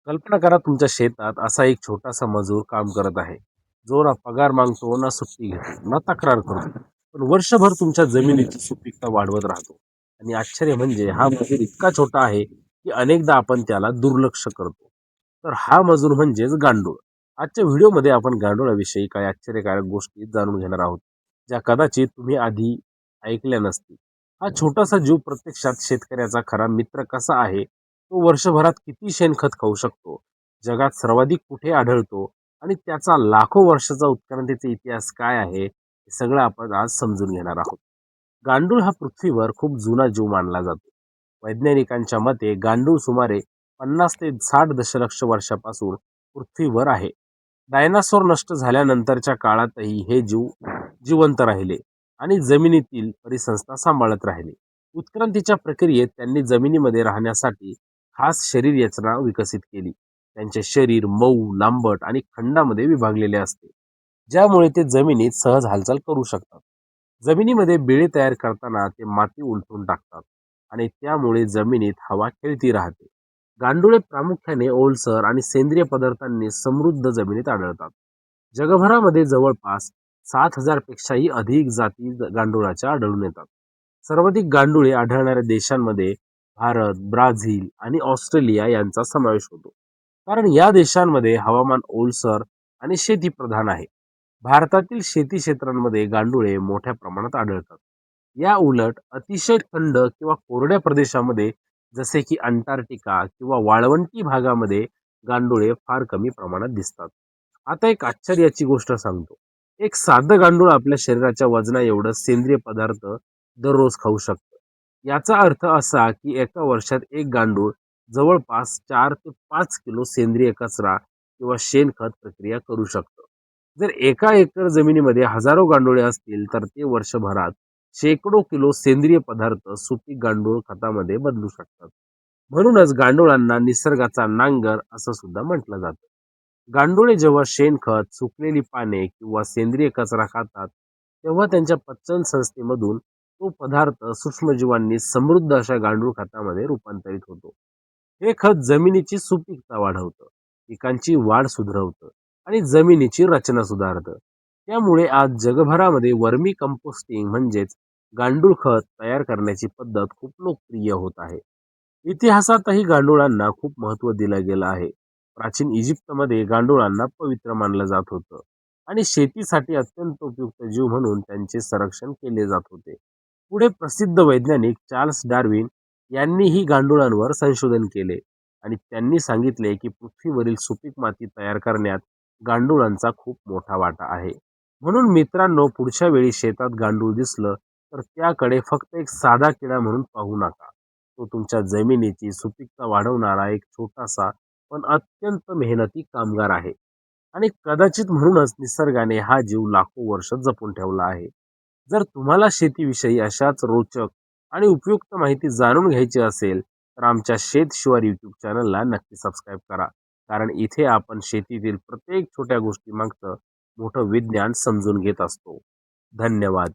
कल्पना करा तुमच्या शेतात असा एक छोटासा मजूर काम करत आहे, जो ना पगार मागतो ना सुट्टी घेतो ना तक्रार करतो, पण वर्षभर तुमच्या जमिनीची सुपीकता वाढवत राहतो. आणि आश्चर्य म्हणजे हा मजूर इतका छोटा आहे की अनेकदा आपण त्याला दुर्लक्ष करतो. तर हा मजूर म्हणजेच गांडूळ. आजच्या व्हिडिओमध्ये आपण गांडुळाविषयी काही आश्चर्यकारक गोष्टी जाणून घेणार आहोत, ज्या कदाचित तुम्ही आधी ऐकल्या नसतील. हा छोटासा जीव प्रत्यक्षात शेतकऱ्याचा खरा मित्र कसा आहे, तो वर्षभरात किती शेणखत खाऊ शकतो, जगात सर्वाधिक कुठे आढळतो आणि त्याचा लाखो वर्षाचा उत्क्रांतीचा इतिहास काय आहे, हे सगळं आपण आज समजून घेणार आहोत. गांडूळ हा पृथ्वीवर खूप जुना जीव मानला जातो. वैज्ञानिकांच्या मते गांडूळ सुमारे 50 ते 60 दशलक्ष वर्षापासून पृथ्वीवर आहे. डायनासोर नष्ट झाल्यानंतरच्या काळातही हे जीव जिवंत राहिले आणि जमिनीतील परिसंस्था सांभाळत राहिले. उत्क्रांतीच्या प्रक्रियेत त्यांनी जमिनीमध्ये राहण्यासाठी खास शरीर रचना विकसित केली. त्यांचे शरीर मऊ, लांबट आणि खंडामध्ये विभागलेले असते, ज्यामुळे ते जमिनीत सहज हालचाल करू शकतात. जमिनीमध्ये बिळे तयार करताना ते माती उलटून टाकतात आणि त्यामुळे जमिनीत हवा खेळती राहते. गांडुळे प्रामुख्याने ओलसर आणि सेंद्रिय पदार्थांनी समृद्ध जमिनीत आढळतात. जगभरामध्ये जवळपास 7,000 पेक्षाही अधिक जाती गांडुळाच्या आढळून येतात. सर्वाधिक गांडुळे आढळणाऱ्या देशांमध्ये भारत, ब्राझील आणि ऑस्ट्रेलिया यांचा समावेश होतो. कारण या देशांमध्ये हवामान ओलसर आणि शेतीप्रधान आहे. भारतातील शेती क्षेत्रांमध्ये गांडुळे मोठ्या प्रमाणात आढळतात. या उलट अतिशय थंड किंवा कोरड्या प्रदेशामध्ये, जसे की अंटार्क्टिका किंवा वाळवंटी भागामध्ये, गांडुळे फार कमी प्रमाणात दिसतात. आता एक आश्चर्याची गोष्ट सांगतो. एक साधं गांडूळ आपल्या शरीराच्या वजना एवढं सेंद्रिय पदार्थ दररोज खाऊ शकतं. याचा अर्थ असा की एका वर्षात एक गांडूळ जवळपास 4 ते 5 किलो सेंद्रिय कचरा किंवा शेणखत प्रक्रिया करू शकतं. जर एका एकर जमिनीमध्ये हजारो गांडुळे असतील तर ते वर्षभरात शेकडो किलो सेंद्रिय पदार्थ सुपीक गांडूळ खतामध्ये बदलू शकतात. म्हणूनच गांडुळांना निसर्गाचा नांगर असं सुद्धा म्हटलं जातं. गांडुळे जेव्हा शेणखत, सुकलेली पाने किंवा सेंद्रिय कचरा खातात, तेव्हा त्यांच्या पचन संस्थेमधून तो पदार्थ सूक्ष्मजीवांनी समृद्ध अशा गांडूळ खतामध्ये रूपांतरित होतो. हे खत जमिनीची सुपीकता वाढवतं, पिकांची वाढ सुधारवतं आणि जमिनीची रचना सुधारतं. त्यामुळे आज जगभरामध्ये वर्मी कंपोस्टिंग म्हणजेच गांडूळ खत तयार करण्याची पद्धत खूप लोकप्रिय होत आहे. इतिहासातही गांडुळांना खूप महत्त्व दिलं गेलं आहे. प्राचीन इजिप्तमध्ये गांडुळांना पवित्र मानलं जात होतं आणि शेतीसाठी अत्यंत उपयुक्त जीव म्हणून त्यांचे संरक्षण केले जात होते. पुढे प्रसिद्ध वैज्ञानिक चार्ल्स डार्विन यांनीही गांडुळांवर संशोधन केले आणि त्यांनी सांगितले की पृथ्वीवरील सुपीक माती तयार करण्यात गांडुळांचा खूप मोठा वाटा आहे. म्हणून मित्रांनो, पुढच्या वेळी शेतात गांडूळ दिसलं तर त्याकडे फक्त एक साधा किडा म्हणून पाहू नका. तो तुमच्या जमिनीची सुपीकता वाढवणारा एक छोटासा पण अत्यंत मेहनती कामगार आहे. आणि कदाचित म्हणूनच निसर्गाने हा जीव लाखो वर्ष जपून ठेवला आहे. जर तुम्हाला शेतीविषयी अशाच रोचक आणि उपयुक्त माहिती जाणून घ्यायची असेल तर आमच्या शेत शिवार यूट्यूब चॅनलला नक्की सबस्क्राईब करा. कारण इथे आपण शेतीतील प्रत्येक छोट्या गोष्टी मागचं मोठं विज्ञान समजून घेत असतो. धन्यवाद.